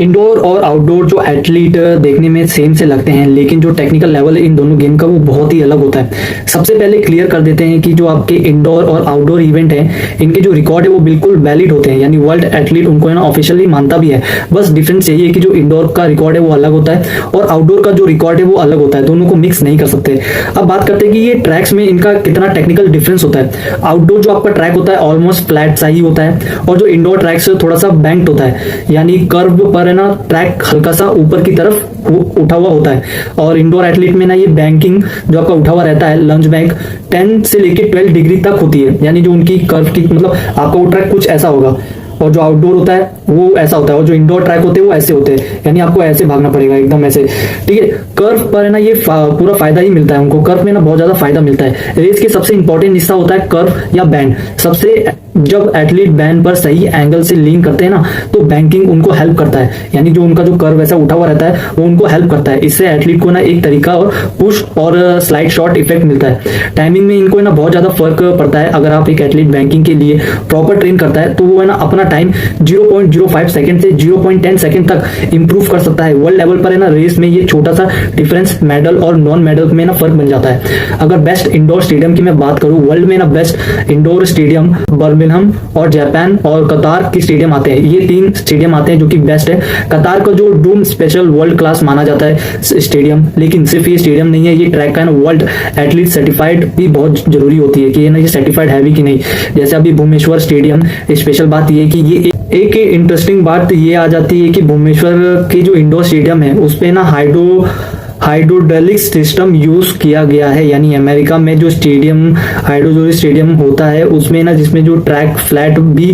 Indoor और outdoor जो athlete देखने में सेम से लगते हैं, लेकिन जो टेक्निकल लेवल है इन दोनों गेम का वो बहुत ही अलग होता है। सबसे पहले क्लियर कर देते हैं कि जो आपके इंडोर और आउटडोर इवेंट हैं, इनके जो रिकॉर्ड है वो बिल्कुल वैलिड होते हैं, यानी वर्ल्ड एथलीट उनको है ना ऑफिशियली मानता भी है। बस डिफरेंस यही है कि जो इंडोर का रिकॉर्ड है वो अलग होता है और आउटडोर का जो रिकॉर्ड है वो अलग होता है, दोनों को मिक्स नहीं कर सकते। अब बात करते हैं कि ये ट्रैक्स में इनका कितना टेक्निकल डिफरेंस होता है। आउटडोर जो आपका ट्रैक होता है ऑलमोस्ट फ्लैट सा ही होता है, और जो इंडोर ट्रैक से थोड़ा सा बैंक्ड होता है, यानी कर्व पर है ना ट्रैक हल्का सा ऊपर की तरफ उठा हुआ होता है। और इंडोर एथलीट में ना ये बैंकिंग जो आपका उठा हुआ रहता है, लंज बैंक 10 से लेके 12 डिग्री तक होती है, यानी जो उनकी कर्व की मतलब आपका वो ट्रैक कुछ ऐसा होगा। और जो आउटडोर होता है वो ऐसा होता है, और जो इंडोर ट्रैक होते हैं वो ऐसे होते हैं, यानी आपको ऐसे भागना पड़ेगा एकदम ऐसे। ठीक है, कर्व पर है ना ये पूरा फायदा ही मिलता है उनको, कर्व में ना बहुत ज्यादा फायदा मिलता है। रेस के सबसे इंपॉर्टेंट हिस्सा होता है कर्व या बैंड। सबसे जब एथलीट बैंड पर सही एंगल से लीन करते हैं ना, तो बैंकिंग उनको हेल्प करता है, यानी जो उनका जो कर्व ऐसा उठा हुआ रहता है वो उनको हेल्प करता है। इससे एथलीट को ना एक तरीका और पुश और स्लाइड शॉट इफेक्ट मिलता है। टाइमिंग में इनको ना बहुत ज्यादा फर्क पड़ता है। अगर आप एक एथलीट बैंकिंग के लिए प्रॉपर ट्रेन करता है तो वो है ना अपना टाइम 0.05 सेकंड से 0.10 सेकंड तक इंप्रूव कर सकता है। वर्ल्ड लेवल पर है ना रेस में ये छोटा सा डिफरेंस मेडल और नॉन मेडल में ना फर्क बन जाता है। अगर बेस्ट इंडोर स्टेडियम की मैं बात करूं, वर्ल्ड में ना बेस्ट इंडोर स्टेडियम बर्मिंघम और जापान और कतार की स्टेडियम आते हैं। ये 3 स्टेडियम आते हैं जो कि बेस्ट है। कतार का जो डूम स्पेशल वर्ल्ड क्लास माना जाता है स्टेडियम, लेकिन सिर्फ ये स्टेडियम नहीं है, ये ट्रैक का ना वर्ल्ड एथलीट सर्टिफाइड भी बहुत जरूरी होती है कि ये ना ये सर्टिफाइड है भी कि नहीं। जैसे अभी भुवनेश्वर स्टेडियम, स्पेशल बात ये है कि ये एक इंटरेस्टिंग बात ये आ जाती है कि भुवनेश्वर की जो इंडोर स्टेडियम है उस पे ना हाइड्रोलिक सिस्टम यूज किया गया है। यानी अमेरिका में जो स्टेडियम हाइड्रोलिक स्टेडियम होता है उसमें ना जिसमें जो ट्रैक फ्लैट भी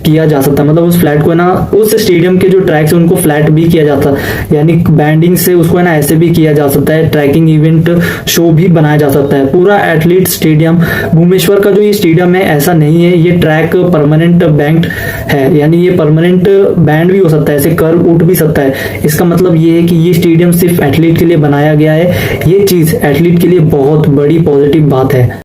किया जा सकता है, मतलब उस फ्लैट को ना उस स्टेडियम के जो ट्रैक्स है उनको फ्लैट भी किया जाता है, यानी बैंडिंग से उसको है ना ऐसे भी किया जा सकता है। ट्रैकिंग इवेंट शो भी बनाया जा सकता है। पूरा एथलीट स्टेडियम भुवनेश्वर का जो ये स्टेडियम है ऐसा नहीं है, ये ट्रैक परमानेंट बैंक्ड है, यानी ये परमानेंट बैंड भी हो सकता है, ऐसे कर्व उठ भी सकता है। इसका मतलब ये है कि ये स्टेडियम सिर्फ एथलीट के लिए बनाया गया है। ये चीज एथलीट के लिए बहुत बड़ी पॉजिटिव बात है।